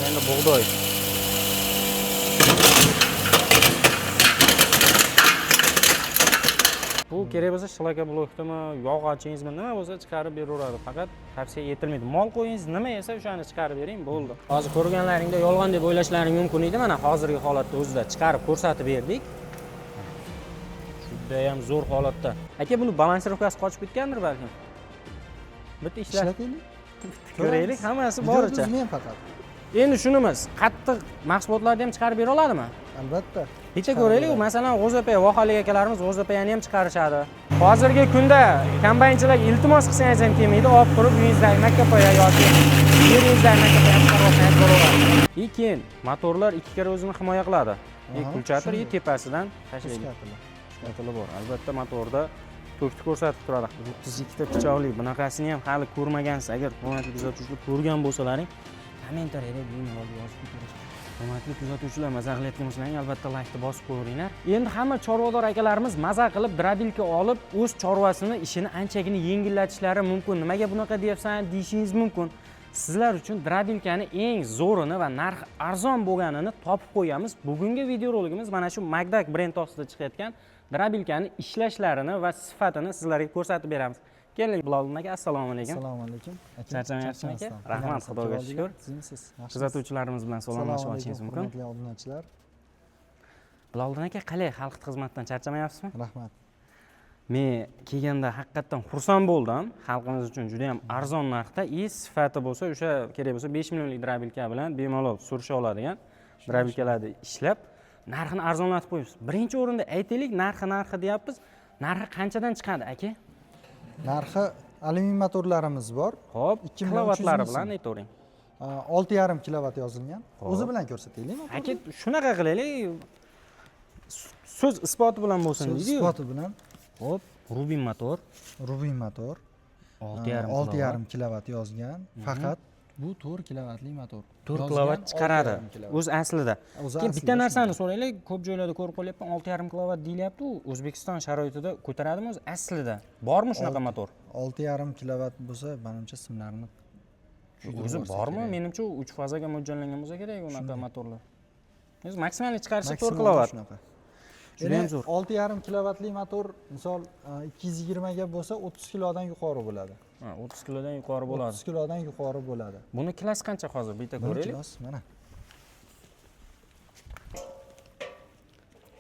Endi bug'doy. Bu kerak bo'lsa shlaka blokdami, yog' ochingiz nima bo'lsa chiqarib beraveradi. Faqat tavsiya etilmaydi. Mol qo'yingiz nima yesa o'shani chiqarib bering, bo'ldi. Hozir ko'rganlaringda yolg'on deb o'ylashlaring mumkin edi. Mana hozirgi holatda o'zida chiqarib ko'rsatib berdik. Juda ham zo'r holatda. Aka, buni balansirovkasi qochib ketgandir balki. Bitta ishlataylik. Ko'raylik, hammasi boricha. Men faqat. Endi shunimiz, qattiq mahsulotlarni ham chiqarib bera oladimi? Albatta. Bitta ko'raylik, masalan, G'o'zapay vohalik akalarimiz G'o'zapayni ham chiqarishadi. Hozirgi kunda kombaynchilarga iltimos qilsangiz ham kelmaydi, olib turib uyingizdagi makkapoya yoki yeringizdagi makkapoya chiqarib bo'laveradi. Keyin motorlar ikki karra o'zini himoya qiladi. Kulchator tepasidan tashlaydi. Bor. Albatta motorda to'kni ko'rsatib turadi. 32 ta pichoqli bunaqasini ham hali ko'rmagansiz. Agar hurmatli kuzatuvchilar ko'rgan bo'lsalaring, kommentariyada bemalol yozib o'tiring. Hurmatli kuzatuvchilar, maza qilayotgan bo'lsalaring, albatta laykni bosib qo'yinglar. Endi hamma chorvador akalarimiz maza qilib drabilka olib, o'z chorvasini ishini anchagina yengillatishlari mumkin. Nimaga bunaqa deyapsan deyishingiz mumkin. Sizlar uchun drabilkani eng zo'rini va narxi arzon bo'lganini topib qo'yamiz. Bugungi videorolikimiz mana shu Magdak brend ostida chiqayotgan drabilkani ishlashlarini va sifatini sizlarga ko'rsatib beramiz. Keling, Biloljon aka, assalomu alaykum. Assalomu alaykum. Charchamayapsizmi aka? Rahmat, Xudoga shukr. Kuzatuvchilarimiz bilan salomlashib olishingiz mumkin. Hurmatli obunachilar. Biloljon aka, qalay, xalq xizmatdan charchamayapsizmi? Rahmat. Men kelganda haqiqatan xursand bo'ldim. Xalqimiz uchun juda ham arzon narxda, sifati bo'lsa, o'sha kerak bo'lsa 5 millionlik drabilka bilan bemalol surisha oladigan drabilkalarni ishlab, narxini arzonlatib qo'yibsiz. Birinchi o'rinda aytaylik, narxi deyapmiz. Narxi qanchadan chiqadi aka? Narxi alyumin motorlarimiz bor. Xo'p, kilovatlari bilan aytavering. 6,5 kilovat yozilgan. O'zi bilan ko'rsataylikmi? Aka, shunaqa qilaylik. So'z isboti bilan bo'lsin deydi-ku. Isboti bilan. Xo'p, Rubin motor. 6,5 kilovat yozgan. Faqat bu 4 kilovatli motor. 4 kilovat chiqaradi. O'z aslida. Keyin bitta narsani so'raylik, ko'p joylarda ko'rib qolyapman, 6,5 kilovat deyilyapti. O'zbekiston sharoitida ko'taradimi o'zi aslida? Bormi shunaqa motor? 6,5 kilovat bo'lsa, menimcha simlarini o'zi bormi? Menimcha 3 fazaga mo'ljallangan bo'lsa kerak unaqa motorlar. O'zi maksimal chiqarishi 4 kilovat. Juda ham zo'r. 6,5 kilovatli motor, misol 220 ga bo'lsa 30 kilodan yuqori bo'ladi. 30 kilodan yuqori bo'ladi. 30 kilodan yuqori bo'ladi. Buni kilosi qancha hozir? Bitta ko'raylik. Mana.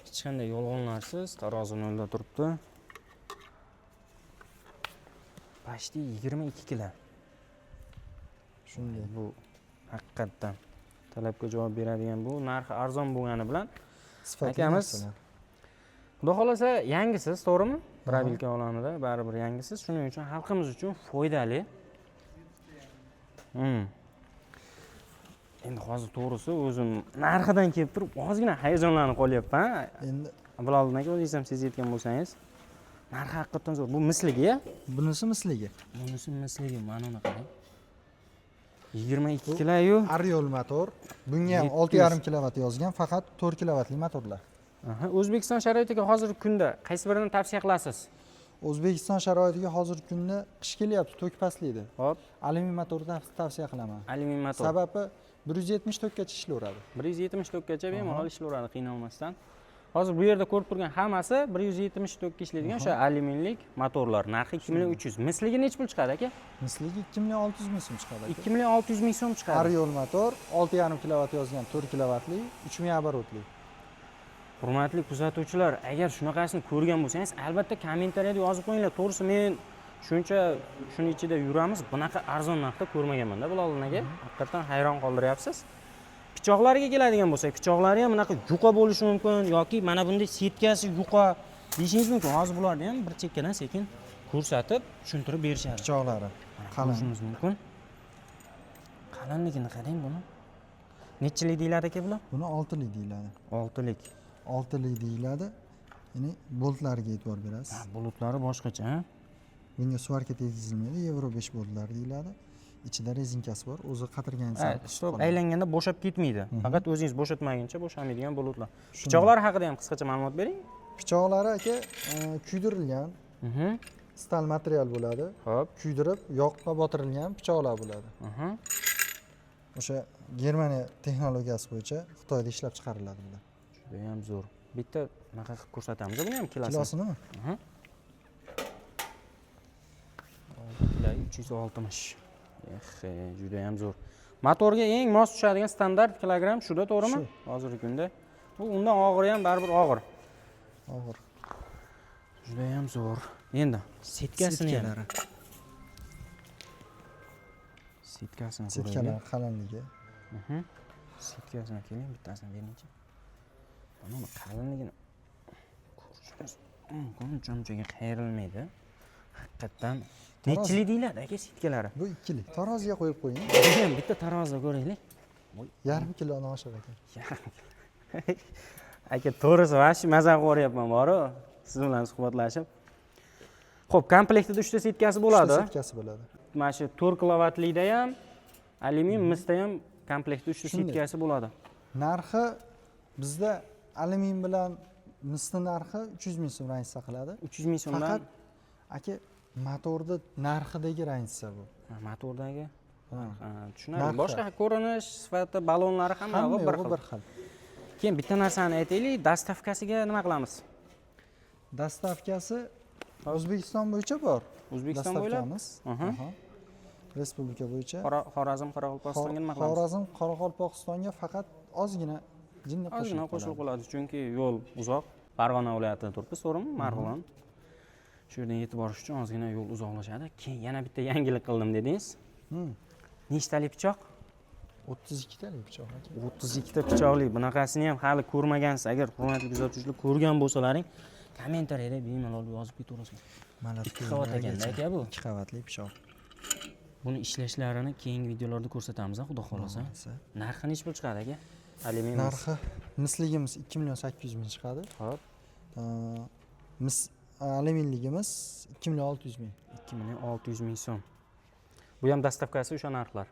Hech qanday yolg'onlarsiz tarozi nolda turibdi. Почти 22 kilo. Shunday. Bu haqiqatdan talabga javob beradigan, bu narxi arzon bo'lgani bilan akamiz Xudo xolasa yangisiz, to'g'rimi? Drabilka olamida baribir yangisiz. Shuning uchun xalqimiz uchun foydali. Endi hozir to'g'risi o'zim narxidan kelib turib ozgina hayajonlanib qolyapman. Endi Biloljon aka, o'zingiz ham sezayotgan bo'lsangiz, narxi haqiqatan zo'r. Bu misligi-ya? Bunisi misligi. Bunisi misligi, mana uni qarang. 22 kilo-yu Ariol motor. Bunga ham 6,5 kilovat yozgan, faqat 4 kilovatli motorlar. O'zbekiston sharoitiga hozirgi kunda qaysi birini tavsiya qilasiz? O'zbekiston sharoitiga hozirgi kunda qish kelyapti, to'k pastlaydi. Hop, alyumin motorni tavsiya qilaman. Alyumin motor. Sababi 174 gacha ishlayveradi. 174 gacha bemalol ishlayveradi qiynalmasdan. Hozir bu yerda ko'rib turgan hammasi 174 ga ishlaydigan o'sha alyuminlik motorlar. Narxi 2,300 million. Misligi necha pul chiqadi aka? Misligi 2,6 million so'm chiqadi. 2,6 million so'm chiqadi. Ariol motor 6,5 kilovat yozgan, 4 kilovatli, 3000 оборотli. Hurmatli kuzatuvchilar, agar shunaqasini ko'rgan bo'lsangiz, albatta kommentariyada yozib qo'yinglar. To'g'risi men shuncha shuni ichida yuramiz, bunaqa arzon narxda ko'rmaganman-da Biloljon aka. Haqiqatan hayron qoldiryapsiz. Pichoqlariga keladigan bo'lsak, pichoqlari ham bunaqa yuqa bo'lishi mumkin yoki mana bunday setkasi yuqa deyishingiz mumkin. Hozir bularni ham bir chekkadan sekin ko'rsatib, tushuntirib berishadi. Pichoqlari qalin mumkin. Qalinligini qarang buni. Nechilik deyiladi aka bular? Buni 6lik deyiladi. 6lik. 6lik deyiladi. Ya'ni boltlariga e'tibor berasiz. Bulutlari boshqacha, ha? Bunga svarka tegizilmaydi, Euro 5 boltlar deyiladi. Ichida rezinkasi bor, o'zi qatirganingizda stop aylanganda bo'shab ketmaydi. Faqat o'zingiz bo'shatmaguncha bo'shamaydigan bulutlar. Pichoqlar haqida ham qisqacha ma'lumot bering. Pichoqlari aka kuydirilgan, stal material bo'ladi. Xo'p, Kuydirib, yoqqa botirilgan pichoqlar bo'ladi. O'sha Germaniya texnologiyasi bo'yicha Xitoyda ishlab chiqariladi bular. Juda ham zo'r. Bitta nima qilib ko'rsatamiz buni ham kilosini. Kilosinimi? Aha. 360. Juda ham zo'r. Motorga eng mos tushadigan standart kilogramm shuda, to'g'rimi? Hozirgi kunda. Bu undan og'iri ham baribir og'ir. Og'ir. Juda ham zo'r. Endi setkasini ham. Setkasini ko'raylik. Setkalar qalinligi. Setkasini keling, bittasini bering-chi. Buni qalinligini ko'rishimiz mumkin, uncha qayrilmaydi. Haqiqatan nechilik deyiladi aka setkalari? Bu 2 lik. Taroziga qo'yib qo'ying. Ham bitta tarozida ko'raylik. Yarim kilodan oshar ekan. Aka to'g'risi vashi mazza qilyapman boru siz bilan suhbatlashib. Xo'p, komplektida 3 ta setkasi bo'ladi. Setkasi bo'ladi. Mana shu 4 kilovatlikda ham, alyumin misda ham komplektda 3 ta setkasi bo'ladi. Narxi bizda alyumin bilan misni narxi 300 ming so'm rangiza qiladi. 300 ming so'mdan. Faqat aka motorda narxidagi rangiza bu. Motordagi. Tushunarli. Boshqa ko'rinish, sifati, balonlari hamma bir xil. Keyin bitta narsani aytaylik, dastavkasiga nima qilamiz? Dastavkasi O'zbekiston bo'yicha bor. O'zbekiston bo'ylab? Respublika bo'yicha. Xorazm, Qoraqalpog'istonga nima qilamiz? Xorazm, Qoraqalpog'istonga faqat ozgina jinni qo'shilib qoladi, chunki yo'l uzoq. Farg'ona viloyatida turibmiz, to'g'rimi? Marg'ilon. Shu yerdan yetib borish uchun ozgina yo'l uzoqlashadi. Keyin yana bitta yangilik qildim dedingiz. Nechtalik pichoq? 32 talik pichoq aka. 32 ta pichoqli. Bunaqasini ham hali ko'rmagansiz. Agar hurmatli kuzatuvchilar ko'rgan bo'lsalaring, kommentariyada bemalol yozib ketaverasizlar. Mana 2 qavat ekanda aka bu. 2 qavatli pichoq. Buni ishlashlarini keyingi videolarda ko'rsatamiz, xudo xolasa. Narxi necha pul chiqadi aka? Alyumin narxi misligimiz 2 million 800 ming chiqadi. Xo'p. Alyuminligimiz 2 million 600 ming. 2 million 600 ming so'm. Bu ham dastavkasi o'sha narxlar.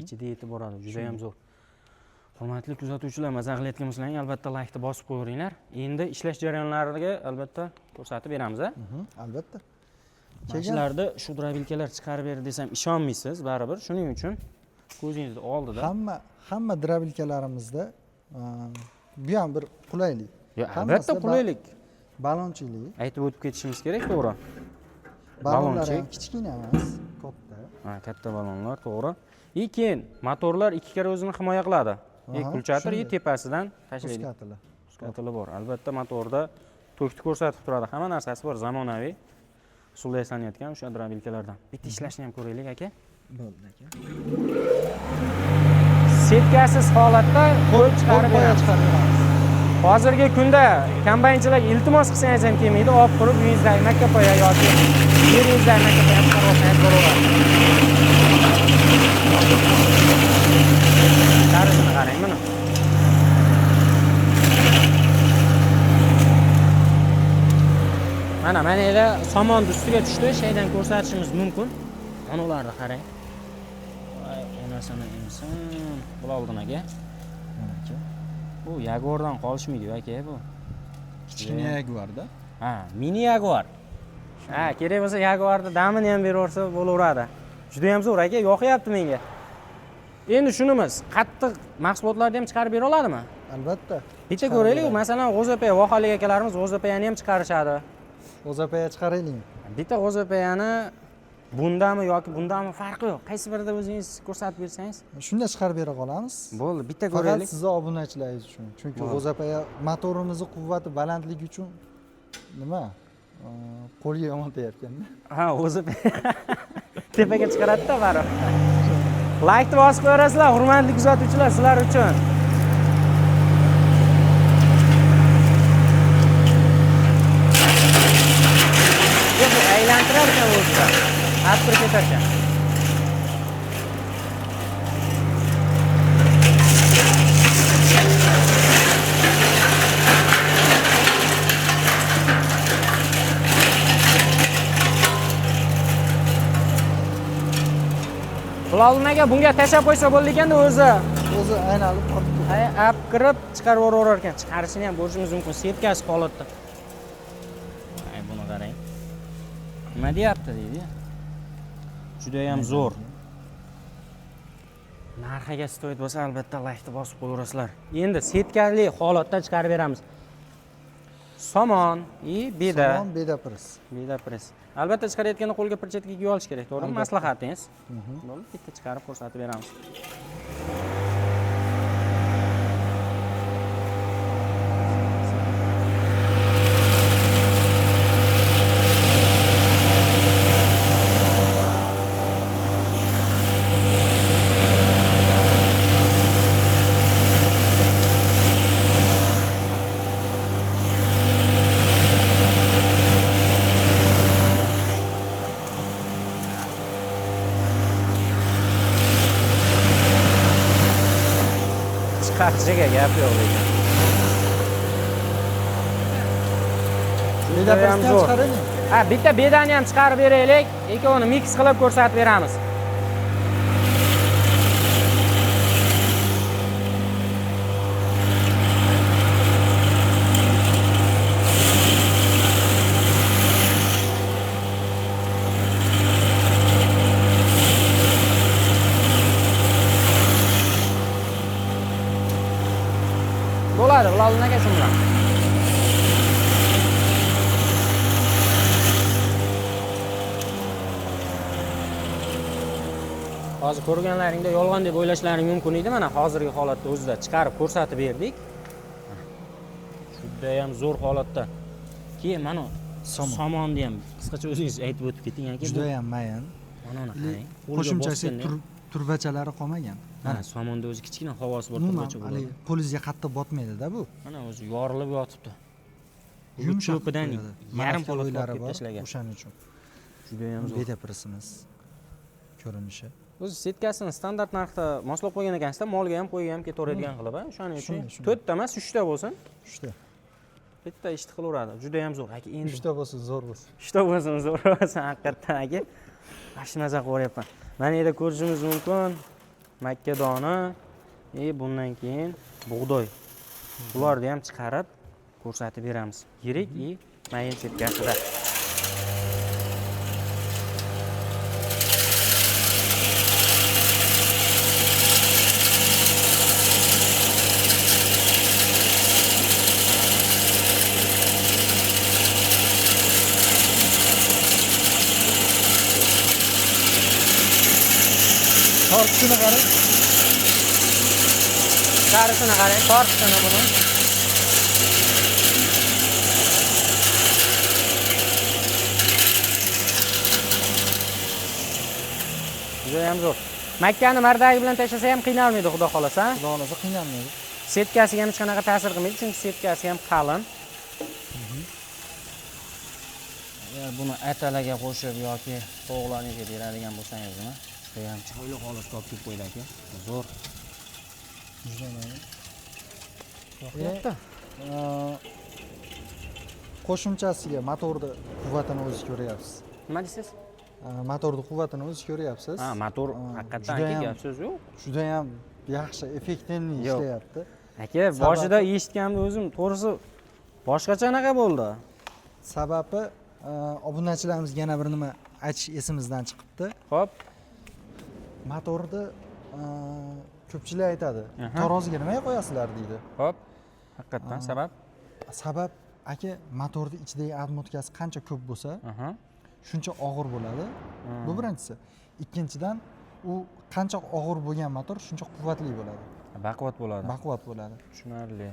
Ichida yetib boradi. Juda ham zo'r. Hurmatli kuzatuvchilar, maza qilayotgan bo'lsalaring, albatta laykni bosib qo'yinglar. Endi ishlash jarayonlariga albatta ko'rsatib beramiz, a? Albatta. Kelinlarda shu drabilkalar chiqarib berdi desam ishonmaysiz, baribir. Shuning uchun ko'zingizning oldida hamma drabilkalarimizda bu ham bir qulaylik. Albatta qulaylik. Balonchilik. Aytib o'tib ketishimiz kerak, to'g'ri. Balonlar ham kichkina emas, katta. Katta balonlar, to'g'ri. Keyin motorlar 2 karra o'zini himoya qiladi. Kulchatir tepasidan tashlaydi. Uskatili bor. Albatta motorda tokni ko'rsatib turadi. Hamma narsasi bor, zamonaviy. Usulda yaslanayotgan o'sha drabilkalardan. Bitta ishlashni ham ko'raylik aka. Bo'ldi aka. Setkasiz holatda qo'yib chiqarib beramiz. Hozirgi kunda kombaynchilar iltimos qilsangiz ham kelmaydi, olib turib uyingizdagi makkapoya yoki yeringizdagi makkapoya chiqarib olsangiz bo'laveradi. Qarisini qarang mana. Mana ila somon ustiga tushdi, shaydan ko'rsatishimiz mumkin. Mana ularni qarang. Voy, onasini inson. Bo'la oldin aka. Mana aka. Bu Jaguardan qolishmaydi aka bu. Kichkina Jaguarda. Mini Jaguar. Kerak bo'lsa Jaguarda damini ham beraversa bo'laveradi. Juda ham zo'r aka, yoqyapti menga. Endi shunimiz, qattiq mahsulotlarni ham chiqarib bera oladimi? Albatta. Bitta ko'raylik, masalan, G'o'zapaya vohalik akalarimiz G'o'zapayani ham chiqarishadi. G'o'zapaya chiqaraylikmi? Bitta G'o'zapayani bundami yoki bundami farqi yo'q. Qaysi birida o'zingiz ko'rsatib bersangiz? Shunda chiqarib bera qolamiz. Bo'ldi, bitta ko'raylik. Faqat sizning obunachilaringiz uchun. Chunki G'o'zapaya motorimizning quvvati, balandligi uchun nima? Qo'lga yomon tegayotganda. G'o'zapaya tepaga chiqaradi-da baribir. Laykni bosib qo'yasizlar, hurmatli kuzatuvchilar, sizlar uchun. Bu aylantirar ekan o'zida. Atib ketar ekan. Bulalmaga bunga tashab qo'ysa bo'ldi ekanda o'zi aynalib qolib ketadi. Olib kirib chiqarib yuborar ekan. Chiqarishini ham ko'rishimiz mumkin. Setkasi holatda. Buni qarang. Nima deyapti deydi? Juda ham zo'r. Narxiga stoyt bo'lsa, albatta laykni bosib qo'yaverasizlar. Endi setkali holatda chiqarib beramiz. Somon, beda. Somon, beda pres. Beda pres. Albatta chiqarayotganda qo'lga perchatka kiyib olish kerak, to'g'rimi? Maslahatingiz. Bo'ldi, bitta chiqarib ko'rsatib beramiz. Chiqarishiga gap yo'q lekin. Beda presni ham chiqaraylik. Ha, bitta bedani ham chiqarib beraylik, ikkovini mix qilib ko'rsatib beramiz. Bo'ladi, Bilolning akasi bilan. Hozir ko'rganlaringda yolg'on deb o'ylashlaring mumkin edi. Mana hozirgi holatda o'zida chiqarib ko'rsatib berdik. Juda ham zo'r holatda. Keyin mana somonni ham qisqacha o'zingiz aytib o'tib keting aka. Juda ham mayin. Mana qarang. Qo'shimchasi turbachalari qolmagan. Mana somonda o'zi kichkina havosi bor turbacha bo'ladi. Qo'lingizga qattiq botmaydi-da bu. Mana o'zi yorilib yotibdi. Yumshoqdan yarim holatga olib tashlagan. O'shaning uchun. Juda ham zo'r. Beda presimiz ko'rinishi. O'zi setkasini standart narxda moslab qo'ygan ekansizda, molga ham qo'yga ham ketaveradigan qilib, o'shaning uchun 4 ta emas, 3 ta bo'lsin. 3 ta. Bitta ishni qilaveradi. Juda ham zo'r. Aka endi 3 ta bo'lsin, zo'r bo'lsin. 3 ta bo'lsin, zo'r bo'lsin haqiqatdan aka. Mashinaza qilyapman. Mana yerda ko'rishingiz mumkin. Makka doni, bundan keyin bug'doy. Bularni ham chiqarib ko'rsatib beramiz. Yirik mayin setkasida. Tortisini qarang. Qarisini qarang, tortisini buni. Juda ham zo'r. Makkani mardagi bilan tashlasa ham qiynalmaydi, xudo xolasa. Xudo xolasa qiynalmaydi. Setkasiga ham hech qanaqa ta'sir qilmaydi, chunki setkasi ham qalin. Agar buni atalaga qo'shib yoki to'g'laniga beradigan bo'lsangiz, juda ham chiroyli holatga olib kelib qo'ydi aka. Zo'r. Yo'qda. Qo'shimchasiga motorni quvvatini o'zingiz ko'ryapsiz. Nima deysiz? Motorni quvvatini o'zingiz ko'ryapsiz. Ha, motor haqiqatan aka gap so'z yo'q. Juda ham yaxshi, effektivni ishlayapti. Aka, boshida eshitganimda o'zim to'g'risi boshqacha anaqa bo'ldi. Sababi obunachilarimiz yana bir nima aytish esimizdan chiqibdi. Xo'p. Motorni ko'pchilik aytadi, taroziga nimaga qo'yasizlar deydi. Xo'p. Haqiqatan sabab? Sabab aka, motorni ichidagi atmotkasi qancha ko'p bo'lsa, shuncha og'ir bo'ladi. Bu birinchisi. Ikkinchidan, u qancha og'ir bo'lgan motor, shuncha quvvatli bo'ladi. Baquvvat bo'ladi. Baquvvat bo'ladi. Tushunarli.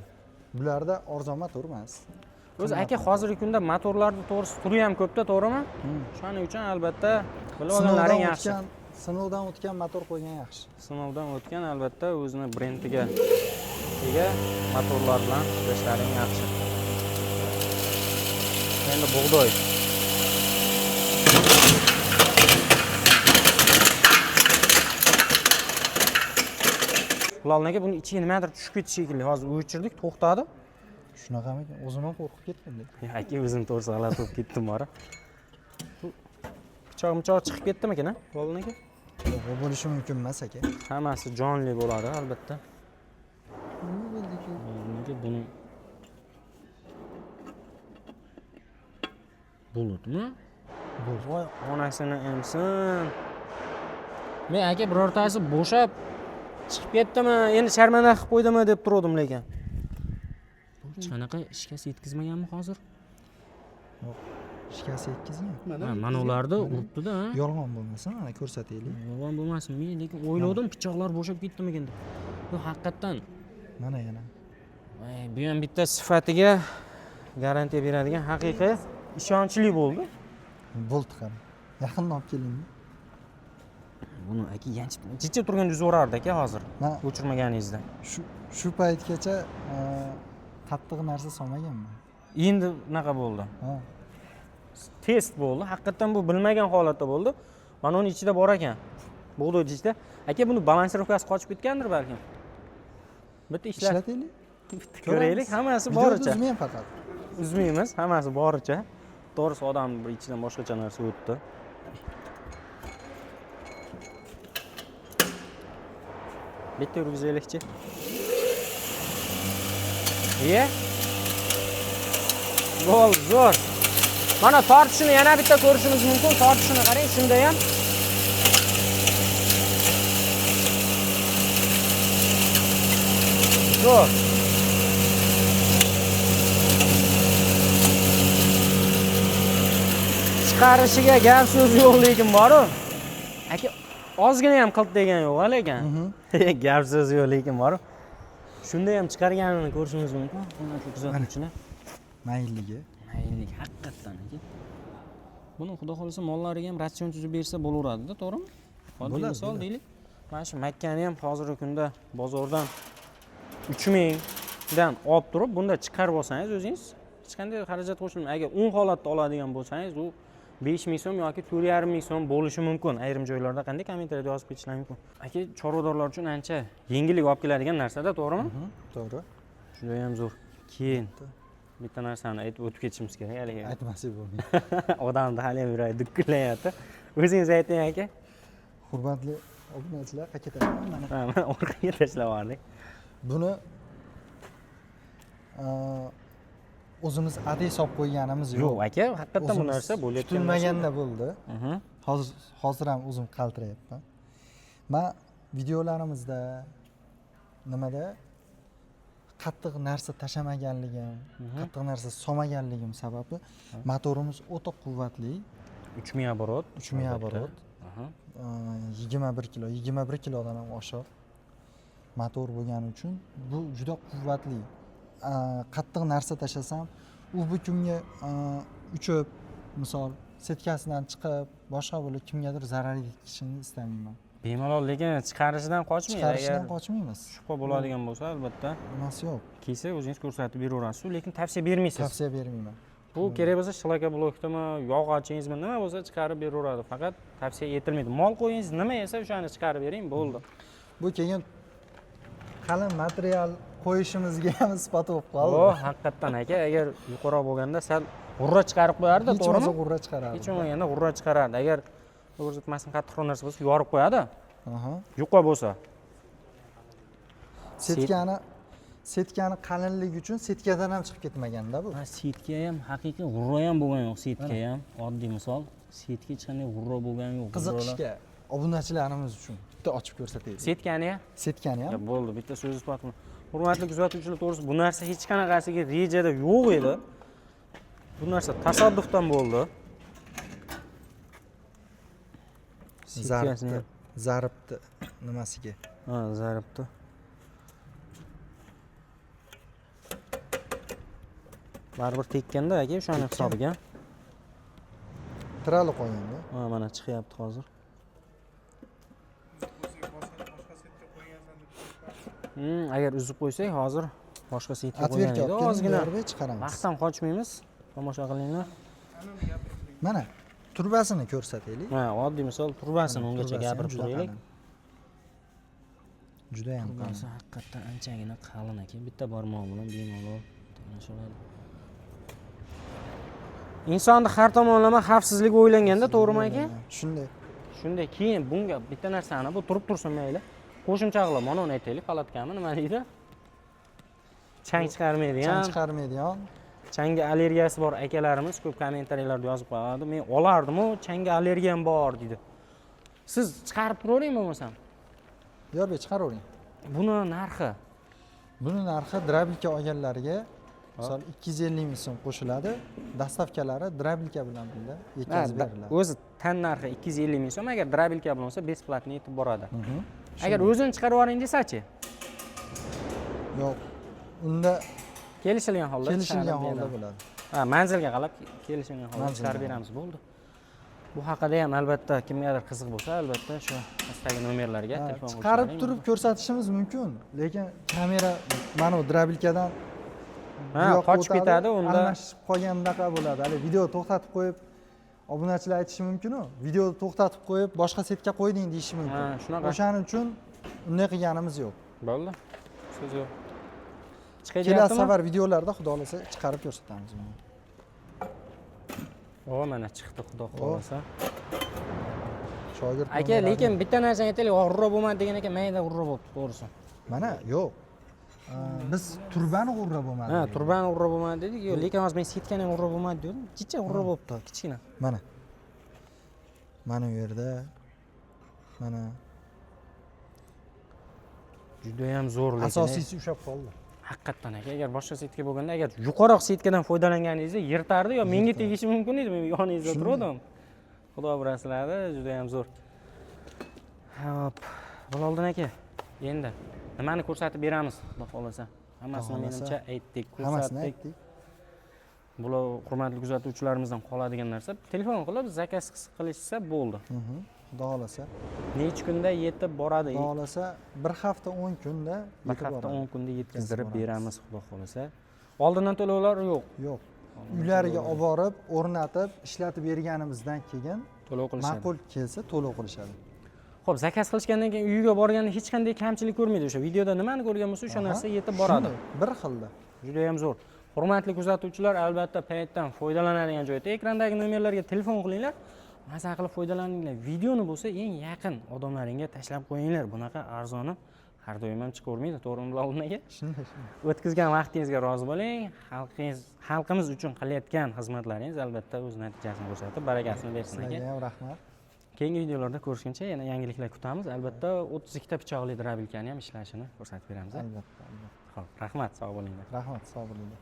Bularda arzon motor emas. O'zi aka, hozirgi kunda motorlarni to'g'risi turi ham ko'pda, to'g'rimi? Shuning uchun albatta bilib olganlaring yaxshi. Sinovdan o'tgan motor qo'ygan yaxshi. Sinovdan o'tgan albatta o'zini brendiga ega motorlar bilan ishlashlaring yaxshi. Endi bug'doy. Bilolnaga buni ichiga nimadir tushib ketdi shekilli. Hozir o'chirdik, to'xtadi. Shunaqamikan, o'zim ham qo'rqib ketdim. Aka, o'zim to'g'risi g'alati bo'lib ketdim bora. Pichoq chiqib ketdimi-kin, Bilolnaga? Bu bo'lishi mumkin emas aka. Hammasi jonli bo'ladi, albatta. Buni bulutmi? Voy, onasini emsin. Men aka birortasi bo'shab chiqib ketdimi, endi sharmanda qilib qo'ydimi deb turdim lekin. Qanaqa shikast yetkazmaganmi hozir? Yo'q, shikast yetkazgan. Mana ularni uribdi-da. Yolg'on bo'lmasin, mana ko'rsataylik. Yolg'on bo'lmasin, men lekin o'yladim pichoqlar bo'shab ketdimikin deb. Bu haqiqatan Mana yana. bu ham bitta sifatiga garantiya beradigan haqiqiy ishonchli bo'ldi. Bo'ldi ham. Yaqindan olib kelingmi? Buni aka yanchib jicha turgan yuz o'rardi aka hozir. Men O'chirmaganingizda. shu paytgacha qattiq narsa solmaganman. Endi unaqa bo'ldi. Ha. Test bo'ldi. Haqiqatan bu bilmagan holatda bo'ldi. Mana uning ichida bor ekan. Bug'doy ichida. Aka buni balansirovkasi qochib ketgandir balkim. Bitta Ishlataylik. bitta ko'raylik. Hammasi boricha. Uzmayman faqat. Uzmaymiz, hammasi boricha. To'g'risi odam bir ichidan boshqacha narsa o'tdi. Bitta yurgizaylikchi. Gol zo'r. Mana tortishini yana bitta ko'rishimiz mumkin. Tortishini qarang, shunda ham. Zo'r. Chiqarishiga gap so'z yo'q lekin bor-ku. Aka, ozgina ham qilt degan yo'q lekin. Gap so'z yo'q lekin bor-ku. Shunda ham chiqarganini ko'rishimiz mumkin. Hurmatli kuzatuvchilar. Maylligi. Mayli, haqiqatan aka. Buni xudo xolasa mollariga ham ratsion tuzib bersa bo'laveradi-da, to'g'rimi? Oddiy misol deylik. Mana shu Makkani ham hozirgi kunda bozordan 3000 dan olib turib, bunda chiqarib olsangiz o'zingiz hech qanday xarajat qo'shilmaydi. Agar 10 holatda oladigan bo'lsangiz, u 5000 so'm yoki 4,5 so'm bo'lishi mumkin. Ayrim joylarda qanday kommentariyada yozib ketishlar mumkin. Aka, chorvadorlar uchun ancha yengillik olib keladigan narsa-da, to'g'rimi? To'g'ri. Juda ham zo'r. Keyin bitta narsani aytib o'tib ketishimiz kerak haligi. Aytmasak bo'lmaydi. Odamni hali ham yuragi dukillayapti. O'zingiz ayting aka. Hurmatli obunachilar, qaytaman mana. Mana orqaga tashlab yubordik. Buni o'zimiz adey solib qo'yganimiz yo'q. Yo'q aka, haqiqatan bu narsa bo'layotgan. Kutilmaganda bo'ldi. Hozir ham o'zim qaltirayapman. Men videolarimizda nimada qattiq narsa tashamaganligim, qattiq narsa solmaganligim sababli motorimiz o'ta quvvatli. 3000 оборот. 3000 оборот. 21 kilo, 21 kilodan ham oshiq motor bo'lgani uchun bu juda quvvatli. Qattiq narsa tashlasam, u butunga uchib, misol setkasidan chiqib, boshqa bo'lib kimgadir zarar yetkazishini istamayman. Bemalol, lekin chiqarishidan qochmaydi. Chiqarishidan qochmaymiz. Shubha bo'ladigan bo'lsa, albatta. Emas yo'q. Kelsa o'zingiz ko'rsatib beraverasiz, lekin tavsiya bermaysiz. Tavsiya bermayman. Bu kerak bo'lsa shlaka blokdami, yog'ochingizni nima bo'lsa chiqarib beraveradi. Faqat tavsiya etilmaydi. Mol qo'yingiz nima yesa o'shani chiqarib bering, bo'ldi. Bu keyin qalin material qo'yishimizga ham isbot bo'lib qoldi. O, haqiqatan aka, agar yuqoriroq bo'lganda sal g'urra chiqarib qo'yardi, to'g'rimi? Hech g'urra chiqarardi. Hech bo'lmaganda g'urra chiqarardi. Agar ko'rsatmasdan qattiqroq narsa bo'lsa, yorib qo'yadi. Aha. Yuqa bo'lsa. Setkani qalinligi uchun setkadan ham chiqib ketmaganda bu. Ha, setka ham haqiqiy g'urra ham bo'lgan yo'q, setka ham. Oddiy misol, setka hech qanday g'urra bo'lgani yo'q. Qiziqishga obunachilarimiz uchun bitta ochib ko'rsataylik. Setkani ham? Setkani ham. Bo'ldi, bitta so'z isbot qildim. Hurmatli kuzatuvchilar, to'g'risi bu narsa hech qanaqasiga rejada yo'q edi. Bu narsa tasodifdan bo'ldi. Zaribni nimasiga? Ha, zaribni. Baribir tekkanda aka o'shani hisobiga. Tirali qo'yingda. Ha, mana chiqyapti hozir. Agar uzib qo'ysak, hozir boshqa setga qo'ygan edi. Ozgina chiqaramiz. vaqtdan qochmaymiz. Tomosha qilinglar. Mana turbasini ko'rsataylik. Ha, oddiy misol turbasini ungacha gapirib turaylik. Juda ham qalin. Haqiqatdan anchagina qalin ekan. Bitta barmoq bilan bemalol tanishiladi. Insonni har tomonlama xavfsizligi o'ylanganda, to'g'rimi aka? Shunday. Shunday keyin bunga bitta narsani bu turib tursin mayli. Qo'shimcha qilib, mana uni aytaylik, palatkami, nima deydi? Chang chiqarmaydigan. Chang chiqarmaydigan. Changga allergiyasi bor akalarimiz ko'p kommentariyalarda yozib qo'yadi. Men olardim-ku, changga allergiyam bor dedi. Siz chiqarib turavering bo'lmasam? Yo'q, chiqaravering. Buni narxi Buni narxi drabilka olganlarga misol 250 ming so'm qo'shiladi. Dastavkalari drabilka bilan birga yetkazib beriladi. o'zi tan narxi 250 ming so'm, agar drabilka bilan bo'lsa besplatni yetib boradi. Agar o'zini chiqarib yuboring desachi? Yo'q. Unda Kelishilgan holda bo'ladi. Ha, manzilga qarab kelishilgan holda chiqarib beramiz, bo'ldi. Bu haqida ham albatta kimgadir qiziq bo'lsa, albatta shu pastdagi nomerlarga telefon qilib chiqarib turib ko'rsatishimiz mumkin, lekin kamera mana bu drabilkadan qochib ketadi, unda almashib qolgandaqa bo'ladi. Hali video to'xtatib qo'yib, obunachilar aytishi mumkin-ku, videoni to'xtatib qo'yib, boshqa setga qo'yding deyishi mumkin. Ha, shunaqa. O'shaning uchun unday qilganimiz yo'q. Bo'ldi. So'z yo'q. Kelasi safar videolarda xudo xolasa chiqarib ko'rsatamiz buni. Mana chiqdi, xudo xolasa. Shogird. Aka, lekin bitta narsani aytaylik, g'urra bo'lmadi degan ekan, mayda g'urra bo'libdi, to'g'risi. Mana yo'q. Biz turbani g'urra bo'lmadi. Ha, turbani g'urra bo'lmadi dedik. Yo'q, lekin hozir men setkani ham g'urra bo'lmadi dedim. Jicha g'urra bo'libdi, kichkina. Mana. Mana bu yerda mana juda ham zo'r lekin. Asosiysi ushlab qoldi. Haqiqatan aka, agar boshqa setka bo'lganda, agar yuqoriroq setkadan foydalanganingizda yirtardi yo menga tegishi mumkin edi, men yoningizda turgandim. Xudo bilasizlar, juda ham zo'r. Hop, Buloldin aka, endi nimani ko'rsatib beramiz, xudo xolasa. Hammasini menimcha aytdik, ko'rsatdik. Bular hurmatli kuzatuvchilarimizdan qoladigan narsa, telefon qilib zakaz qilishsa bo'ldi. Xudo xolasa. Necha kunda yetib boradi? Xudo xolasa 1 hafta 10 kunda yetib boradi. 1 hafta 10 kunda yetkazdirib beramiz, xudo xolasa. Oldindan to'lovlar yo'q. Yo'q. Uylariga olib borib, o'rnatib, ishlatib berganimizdan keyin to'lov qilishadi. Ma'qul kelsa to'lov qilishadi. Xo'p, zakaz qilishgandan keyin uyiga borganda hech qanday kamchilik ko'rmaydi. O'sha videoda nimani ko'rgan bo'lsa, o'sha narsa yetib boradi. Bir xilda. Juda ham zo'r. Hurmatli kuzatuvchilar, albatta paytdan foydalanadigan joyda ekrandagi nomerlarga telefon qilinglar. Maza qilib foydalaninglar. Videoni bo'lsa eng yaqin odamlaringga tashlab qo'yinglar. Bunaqa arzoni har doim ham chiqavermaydi, to'g'rimi Buloldin aka? Shunday. O'tkazgan vaqtingizga rozi bo'ling. Xalqimiz uchun qilayotgan xizmatlaringiz albatta o'z natijasini ko'rsatib, barakasini bersin aka. Sizlarga ham rahmat. Keyingi videolarda ko'rishguncha yana yangiliklar kutamiz. Albatta 32 ta pichoqli drabilkani ham ishlashini ko'rsatib beramiz. Albatta. Xo'p, rahmat, sog' bo'linglar. Rahmat, sog' bo'linglar.